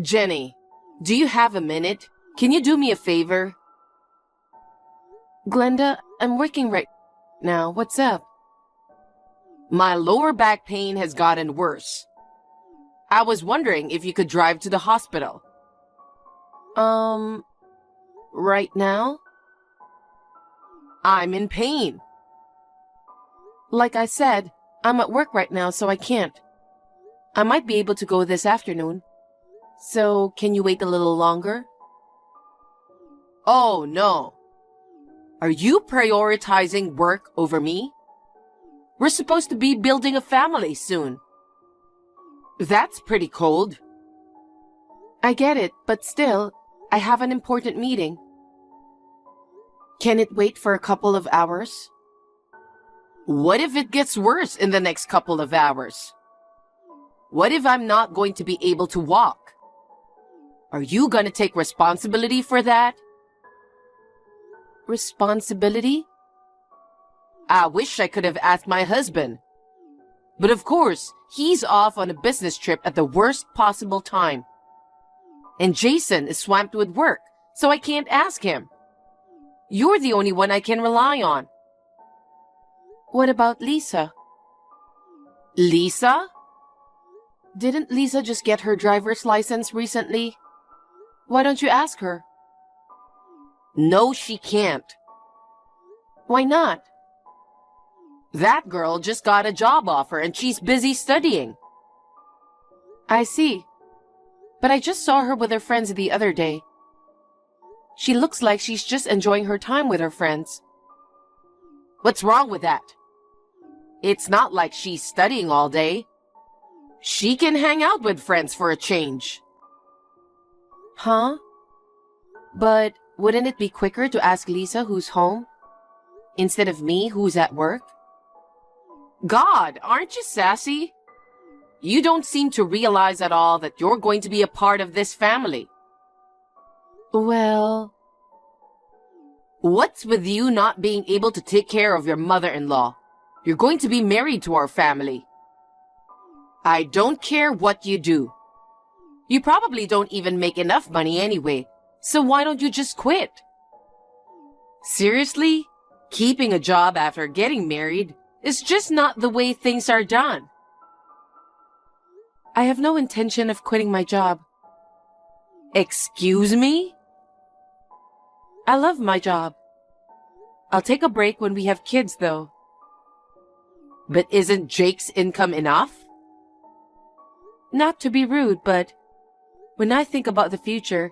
Jenny, do you have a minute? Can you do me a favor? Glenda, I'm working right now. What's up? My lower back pain has gotten worse. I was wondering if you could drive to the hospital. Right now? I'm in pain. Like I said, I'm at work right now, so I can't. I might be able to go this afternoon. So, can you wait a little longer? Oh, no. Are you prioritizing work over me? We're supposed to be building a family soon. That's pretty cold. I get it, but still, I have an important meeting. Can it wait for a couple of hours? What if it gets worse in the next couple of hours? What if I'm not going to be able to walk? Are you gonna take responsibility for that? Responsibility? I wish I could have asked my husband. But of course, he's off on a business trip at the worst possible time. And Jason is swamped with work, so I can't ask him. You're the only one I can rely on. What about Lisa? Lisa? Didn't Lisa just get her driver's license recently? Why don't you ask her? No, she can't. Why not? That girl just got a job offer and she's busy studying. I see. But I just saw her with her friends the other day. She looks like she's just enjoying her time with her friends. What's wrong with that? It's not like she's studying all day. She can hang out with friends for a change. Huh? But wouldn't it be quicker to ask Lisa who's home instead of me who's at work? God, aren't you sassy? You don't seem to realize at all that you're going to be a part of this family. Well, what's with you not being able to take care of your mother-in-law? You're going to be married to our family. I don't care what you do. You probably don't even make enough money anyway, so why don't you just quit? Seriously? Keeping a job after getting married is just not the way things are done. I have no intention of quitting my job. Excuse me? I love my job. I'll take a break when we have kids, though. But isn't Jake's income enough? Not to be rude, but when I think about the future,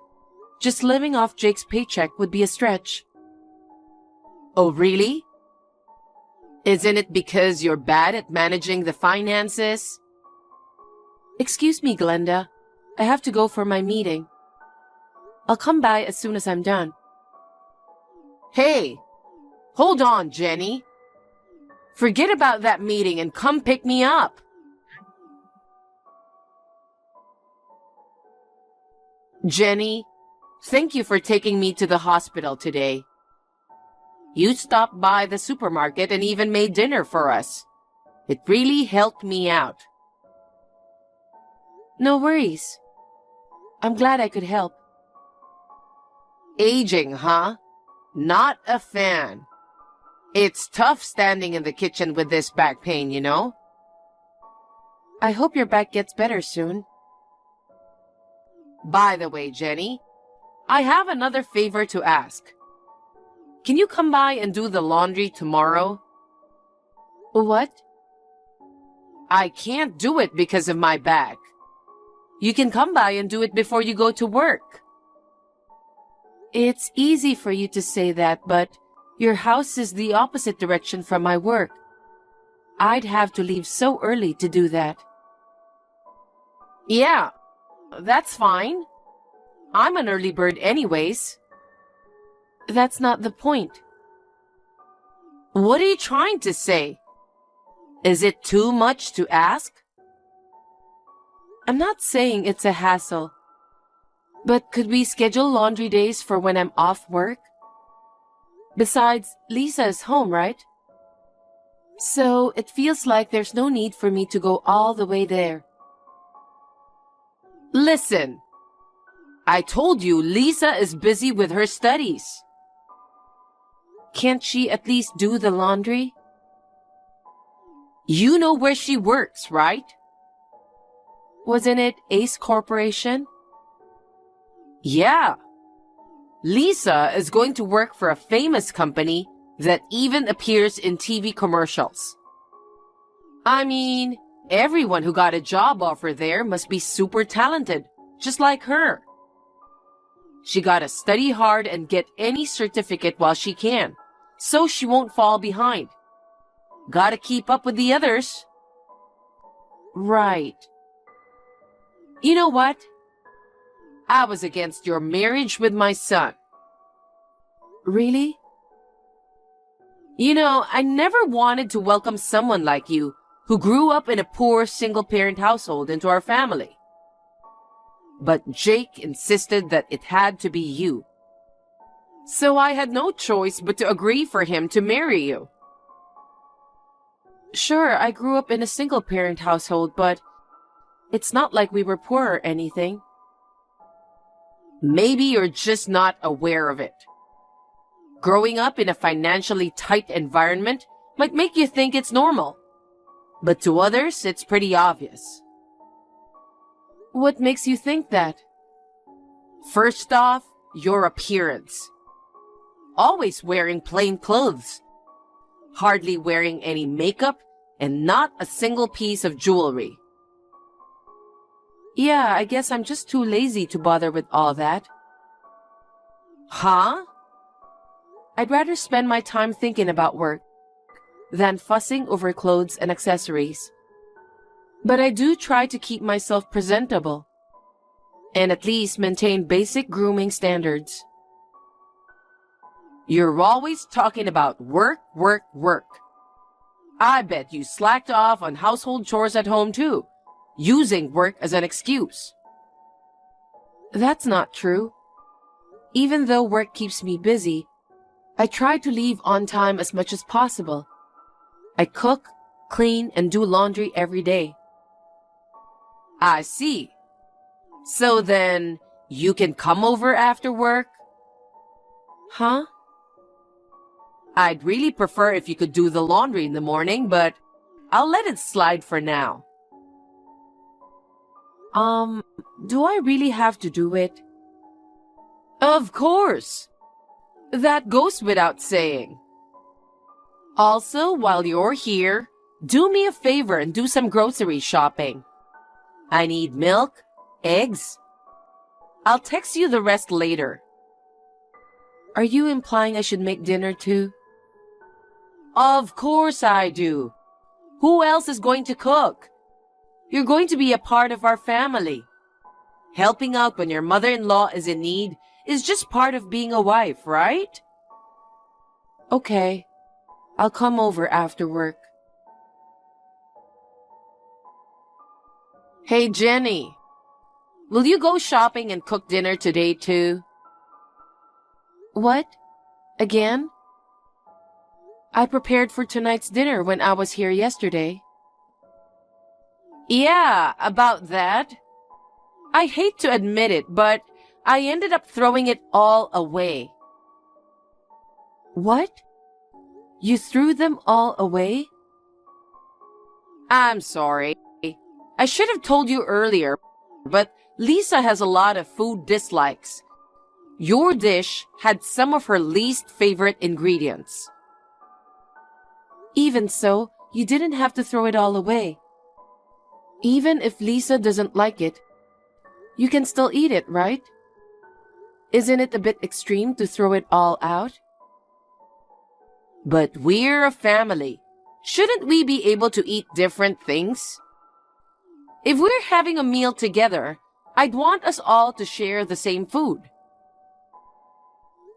just living off Jake's paycheck would be a stretch. Oh, really? Isn't it because you're bad at managing the finances? Excuse me, Glenda. I have to go for my meeting. I'll come by as soon as I'm done. Hey, hold on, Jenny. Forget about that meeting and come pick me up. Jenny, thank you for taking me to the hospital today. You stopped by the supermarket and even made dinner for us. It really helped me out. No worries. I'm glad I could help. Aging, huh? Not a fan. It's tough standing in the kitchen with this back pain, you know? I hope your back gets better soon. By the way, Jenny, I have another favor to ask. Can you come by and do the laundry tomorrow? What? I can't do it because of my back. You can come by and do it before you go to work. It's easy for you to say that, but your house is the opposite direction from my work. I'd have to leave so early to do that. Yeah, that's fine. I'm an early bird anyways. That's not the point. What are you trying to say? Is it too much to ask? I'm not saying it's a hassle. But could we schedule laundry days for when I'm off work? Besides, Lisa is home, right? So it feels like there's no need for me to go all the way there. Listen, I told you Lisa is busy with her studies. Can't she at least do the laundry? You know where she works, right? Wasn't it Ace Corporation? Yeah. Lisa is going to work for a famous company that even appears in TV commercials. I mean, everyone who got a job offer there must be super talented, just like her. She gotta study hard and get any certificate while she can, so she won't fall behind. Gotta keep up with the others. Right. You know what? I was against your marriage with my son. Really? You know, I never wanted to welcome someone like you who grew up in a poor single-parent household into our family. But Jake insisted that it had to be you. So I had no choice but to agree for him to marry you. Sure, I grew up in a single-parent household, but it's not like we were poor or anything. Maybe you're just not aware of it. Growing up in a financially tight environment might make you think it's normal. But to others, it's pretty obvious. What makes you think that? First off, your appearance. Always wearing plain clothes. Hardly wearing any makeup and not a single piece of jewelry. Yeah, I guess I'm just too lazy to bother with all that. Huh? I'd rather spend my time thinking about work than fussing over clothes and accessories. But I do try to keep myself presentable and at least maintain basic grooming standards. You're always talking about work, work, work. I bet you slacked off on household chores at home too, using work as an excuse. That's not true. Even though work keeps me busy, I try to leave on time as much as possible. I cook, clean, and do laundry every day. I see. So then, you can come over after work? Huh? I'd really prefer if you could do the laundry in the morning, but I'll let it slide for now. Do I really have to do it? Of course. That goes without saying. Also, while you're here, do me a favor and do some grocery shopping. I need milk, eggs. I'll text you the rest later. Are you implying I should make dinner too? Of course I do. Who else is going to cook? You're going to be a part of our family. Helping out when your mother-in-law is in need is just part of being a wife, right? Okay. I'll come over after work. Hey, Jenny. Will you go shopping and cook dinner today too? What? Again? I prepared for tonight's dinner when I was here yesterday. Yeah, about that. I hate to admit it, but I ended up throwing it all away. What? You threw them all away? I'm sorry. I should have told you earlier, but Lisa has a lot of food dislikes. Your dish had some of her least favorite ingredients. Even so, you didn't have to throw it all away. Even if Lisa doesn't like it, you can still eat it, right? Isn't it a bit extreme to throw it all out? But we're a family. Shouldn't we be able to eat different things? If we're having a meal together, I'd want us all to share the same food.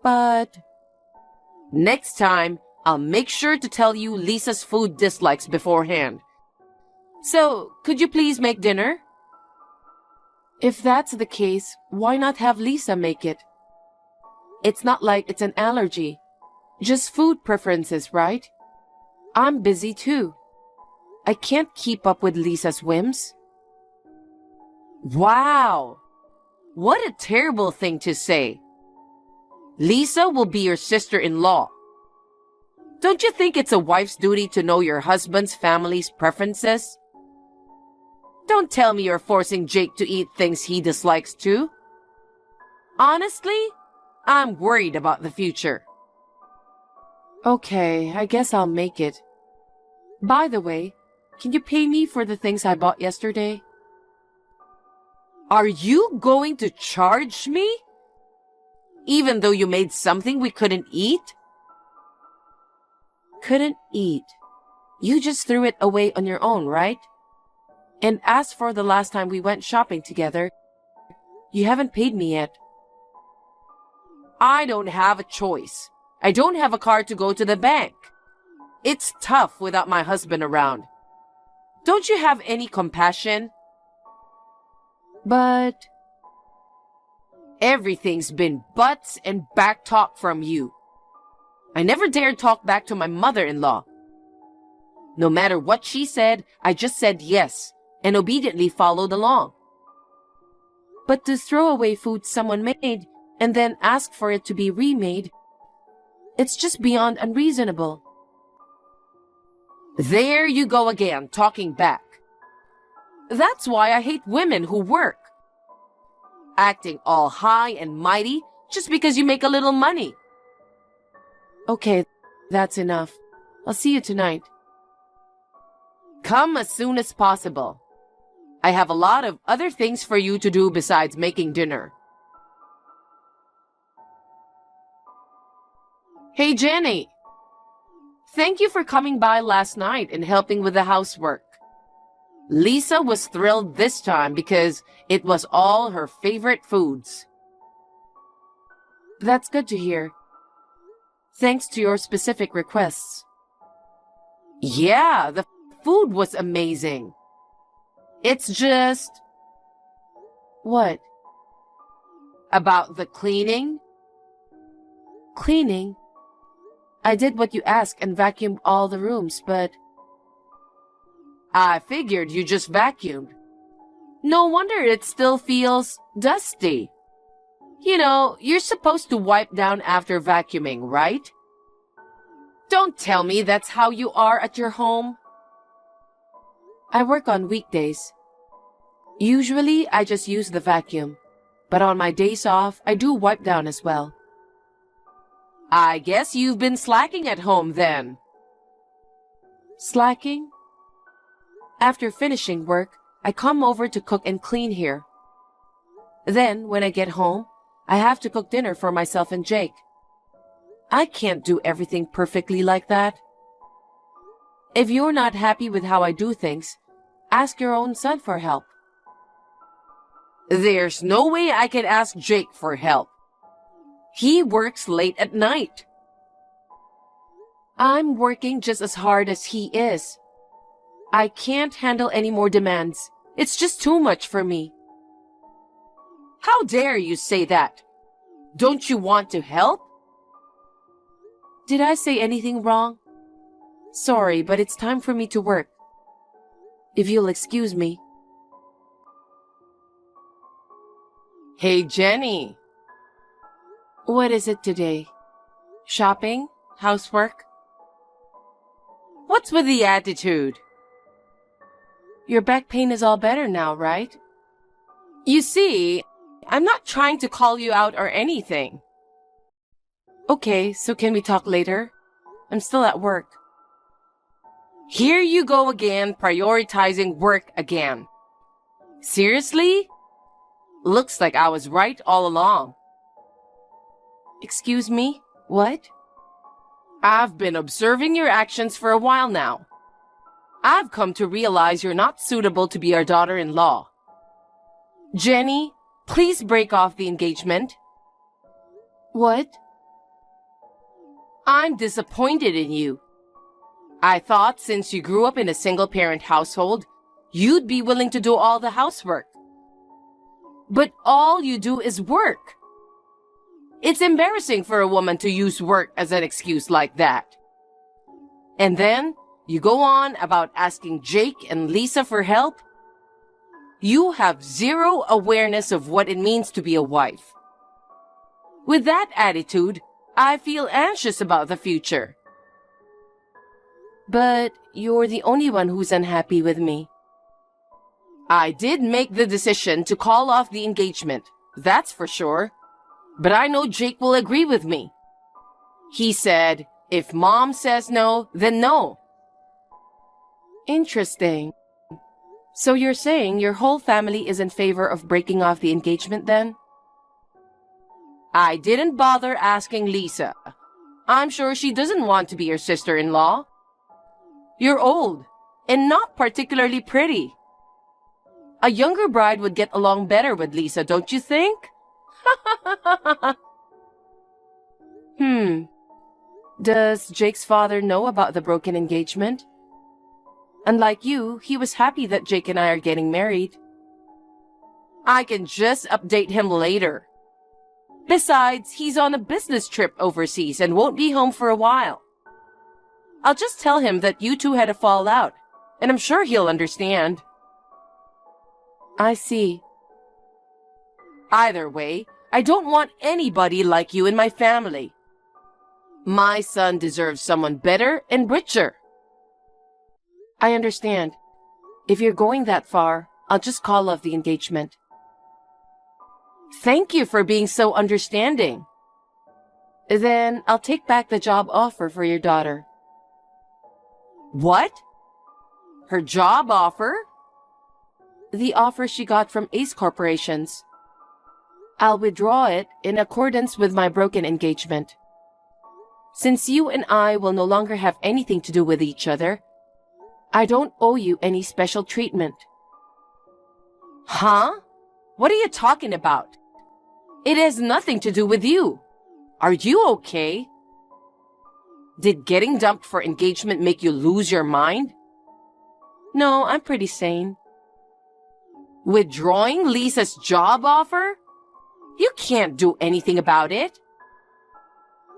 But next time, I'll make sure to tell you Lisa's food dislikes beforehand. So, could you please make dinner? If that's the case, why not have Lisa make it? It's not like it's an allergy. Just food preferences, right? I'm busy too. I can't keep up with Lisa's whims. Wow! What a terrible thing to say. Lisa will be your sister-in-law. Don't you think it's a wife's duty to know your husband's family's preferences? Don't tell me you're forcing Jake to eat things he dislikes too. Honestly, I'm worried about the future. Okay, I guess I'll make it. By the way, can you pay me for the things I bought yesterday? Are you going to charge me? Even though you made something we couldn't eat? Couldn't eat? You just threw it away on your own, right? And as for the last time we went shopping together, you haven't paid me yet. I don't have a choice. I don't have a car to go to the bank. It's tough without my husband around. Don't you have any compassion? But everything's been butts and back talk from you. I never dared talk back to my mother-in-law. No matter what she said, I just said yes and obediently followed along. But to throw away food someone made and then ask for it to be remade, it's just beyond unreasonable. There you go again, talking back. That's why I hate women who work. Acting all high and mighty just because you make a little money. Okay, that's enough. I'll see you tonight. Come as soon as possible. I have a lot of other things for you to do besides making dinner. Hey, Jenny. Thank you for coming by last night and helping with the housework. Lisa was thrilled this time because it was all her favorite foods. That's good to hear. Thanks to your specific requests. Yeah, the food was amazing. It's just... What? About the cleaning? Cleaning? I did what you asked and vacuumed all the rooms, but... I figured you just vacuumed. No wonder it still feels dusty. You know, you're supposed to wipe down after vacuuming, right? Don't tell me that's how you are at your home. I work on weekdays. Usually, I just use the vacuum. But on my days off, I do wipe down as well. I guess you've been slacking at home then. Slacking? After finishing work, I come over to cook and clean here. Then, when I get home, I have to cook dinner for myself and Jake. I can't do everything perfectly like that. If you're not happy with how I do things, ask your own son for help. There's no way I can ask Jake for help. He works late at night. I'm working just as hard as he is. I can't handle any more demands. It's just too much for me. How dare you say that? Don't you want to help? Did I say anything wrong? Sorry, but it's time for me to work. If you'll excuse me. Hey, Jenny. What is it today? Shopping? Housework? What's with the attitude? Your back pain is all better now, right? You see, I'm not trying to call you out or anything. Okay, so can we talk later? I'm still at work. Here you go again, prioritizing work again. Seriously? Looks like I was right all along. Excuse me? What? I've been observing your actions for a while now. I've come to realize you're not suitable to be our daughter-in-law. Jenny, please break off the engagement. What? I'm disappointed in you. I thought since you grew up in a single-parent household, you'd be willing to do all the housework. But all you do is work. It's embarrassing for a woman to use work as an excuse like that. And then, you go on about asking Jake and Lisa for help? You have zero awareness of what it means to be a wife. With that attitude, I feel anxious about the future. But you're the only one who's unhappy with me. I did make the decision to call off the engagement, that's for sure. But I know Jake will agree with me. He said, if Mom says no, then no. Interesting. So you're saying your whole family is in favor of breaking off the engagement then? I didn't bother asking Lisa. I'm sure she doesn't want to be your sister-in-law. You're old and not particularly pretty. A younger bride would get along better with Lisa, don't you think? Does Jake's father know about the broken engagement? Unlike you, he was happy that Jake and I are getting married. I can just update him later. Besides, he's on a business trip overseas and won't be home for a while. I'll just tell him that you two had a fallout, and I'm sure he'll understand. I see. Either way, I don't want anybody like you in my family. My son deserves someone better and richer. I understand. If you're going that far, I'll just call off the engagement. Thank you for being so understanding. Then I'll take back the job offer for your daughter. What? Her job offer? The offer she got from Ace Corporations. I'll withdraw it in accordance with my broken engagement. Since you and I will no longer have anything to do with each other, I don't owe you any special treatment. Huh? What are you talking about? It has nothing to do with you. Are you okay? Did getting dumped for engagement make you lose your mind? No, I'm pretty sane. Withdrawing Lisa's job offer? You can't do anything about it.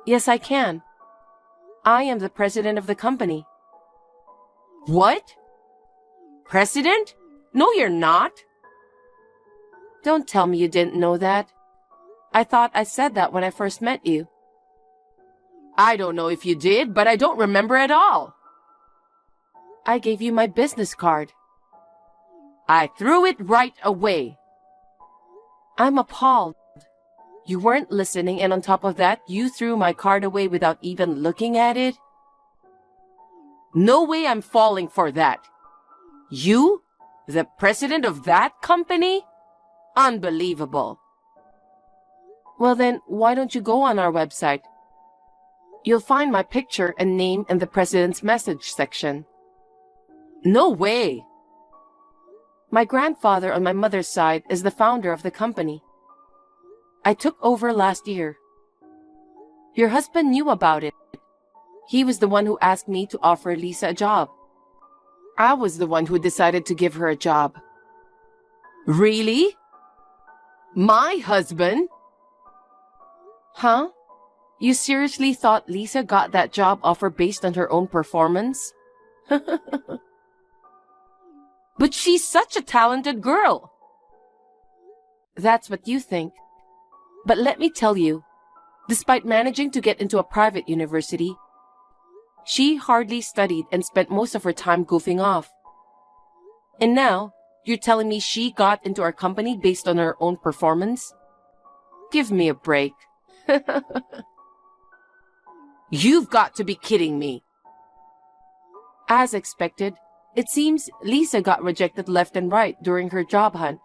Yes, I can. I am the president of the company. What? President? No, you're not. Don't tell me you didn't know that. I thought I said that when I first met you. I don't know if you did, but I don't remember at all. I gave you my business card. I threw it right away. I'm appalled. You weren't listening, and on top of that, you threw my card away without even looking at it? No way I'm falling for that. You? The president of that company? Unbelievable. Well then, why don't you go on our website? You'll find my picture and name in the president's message section. No way. My grandfather on my mother's side is the founder of the company. I took over last year. Your husband knew about it. He was the one who asked me to offer Lisa a job. I was the one who decided to give her a job. Really? My husband? Huh? You seriously thought Lisa got that job offer based on her own performance? But she's such a talented girl. That's what you think. But let me tell you, despite managing to get into a private university, she hardly studied and spent most of her time goofing off. And now, you're telling me she got into our company based on her own performance? Give me a break. You've got to be kidding me. As expected, it seems Lisa got rejected left and right during her job hunt.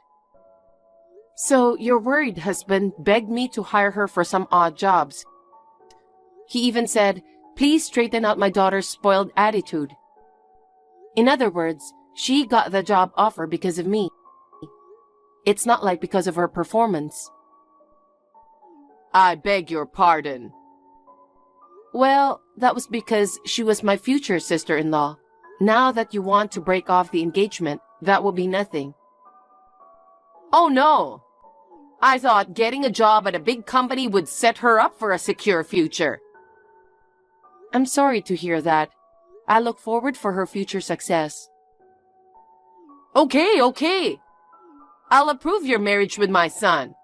So your worried husband begged me to hire her for some odd jobs. He even said, please straighten out my daughter's spoiled attitude. In other words, she got the job offer because of me. It's not like because of her performance. I beg your pardon. Well, that was because she was my future sister-in-law. Now that you want to break off the engagement, that will be nothing. Oh no! I thought getting a job at a big company would set her up for a secure future. I'm sorry to hear that. I look forward for her future success. Okay. I'll approve your marriage with my son.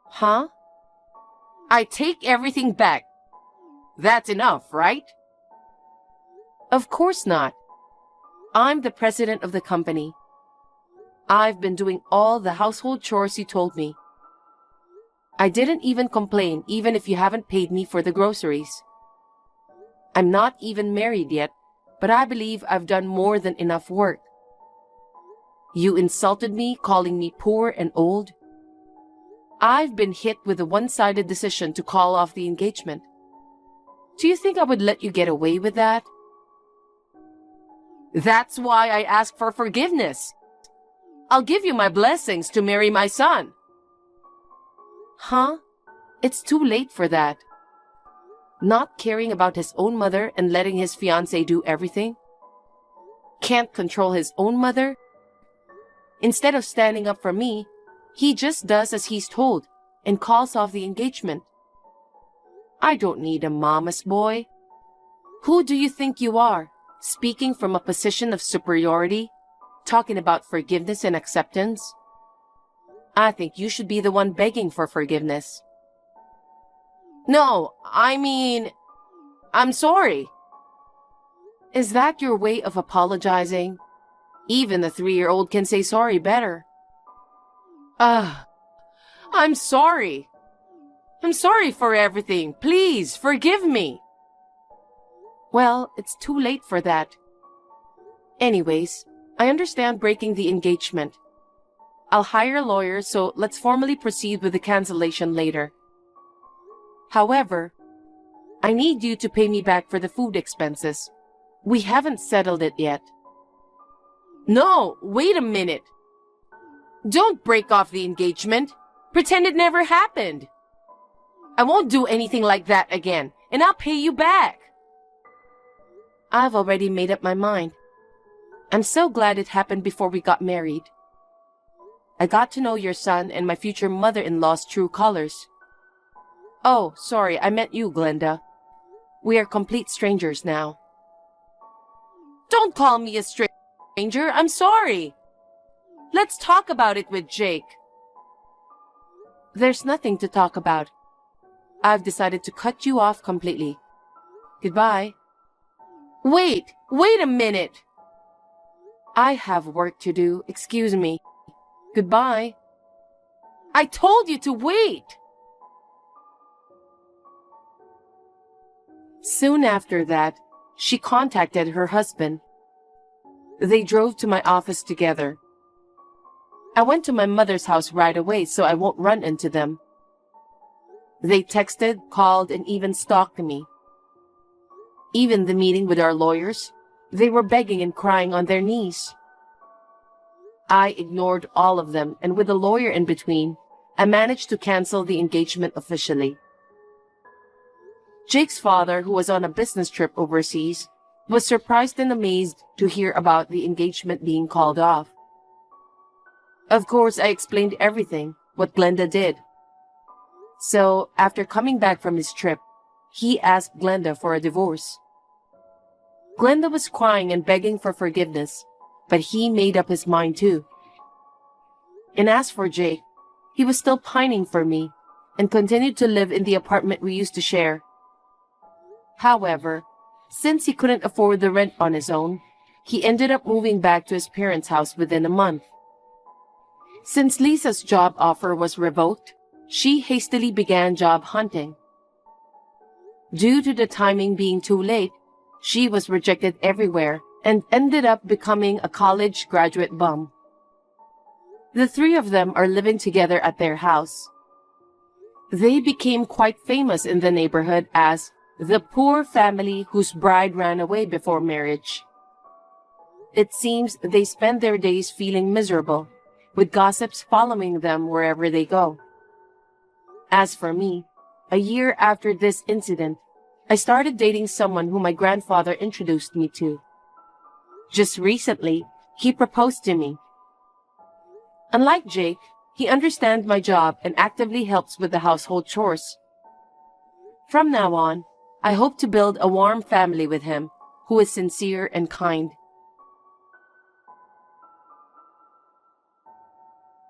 Huh? I take everything back. That's enough, right? Of course not. I'm the president of the company. I've been doing all the household chores you told me. I didn't even complain, even if you haven't paid me for the groceries. I'm not even married yet, but I believe I've done more than enough work. You insulted me, calling me poor and old. I've been hit with a one-sided decision to call off the engagement. Do you think I would let you get away with that? That's why I ask for forgiveness. I'll give you my blessings to marry my son. Huh? It's too late for that. Not caring about his own mother and letting his fiancée do everything? Can't control his own mother? Instead of standing up for me, he just does as he's told and calls off the engagement. I don't need a mama's boy. Who do you think you are, speaking from a position of superiority, talking about forgiveness and acceptance? I think you should be the one begging for forgiveness. No, I'm sorry. Is that your way of apologizing? Even the 3-year-old can say sorry better. I'm sorry. I'm sorry for everything. Please, forgive me. Well, it's too late for that. Anyways, I understand breaking the engagement. I'll hire a lawyer, so let's formally proceed with the cancellation later. However, I need you to pay me back for the food expenses. We haven't settled it yet. No, wait a minute. Don't break off the engagement. Pretend it never happened. I won't do anything like that again, and I'll pay you back. I've already made up my mind. I'm so glad it happened before we got married. I got to know your son and my future mother-in-law's true colors. Oh, sorry, I meant you, Glenda. We are complete strangers now. Don't call me a stranger. I'm sorry. Let's talk about it with Jake. There's nothing to talk about. I've decided to cut you off completely. Goodbye. Wait a minute. I have work to do. Excuse me. Goodbye. I told you to wait. Soon after that, she contacted her husband. They drove to my office together. I went to my mother's house right away so I won't run into them. They texted, called, and even stalked me. Even the meeting with our lawyers, they were begging and crying on their knees. I ignored all of them, and with a lawyer in between, I managed to cancel the engagement officially. Jake's father, who was on a business trip overseas, was surprised and amazed to hear about the engagement being called off. Of course, I explained everything, what Glenda did. So, after coming back from his trip, he asked Glenda for a divorce. Glenda was crying and begging for forgiveness, but he made up his mind too. And as for Jake, he was still pining for me and continued to live in the apartment we used to share. However, since he couldn't afford the rent on his own, he ended up moving back to his parents' house within a month. Since Lisa's job offer was revoked, she hastily began job hunting. Due to the timing being too late, she was rejected everywhere and ended up becoming a college graduate bum. The 3 of them are living together at their house. They became quite famous in the neighborhood as the poor family whose bride ran away before marriage. It seems they spend their days feeling miserable, with gossips following them wherever they go. As for me, a year after this incident, I started dating someone who my grandfather introduced me to. Just recently, he proposed to me. Unlike Jake, he understands my job and actively helps with the household chores. From now on, I hope to build a warm family with him, who is sincere and kind.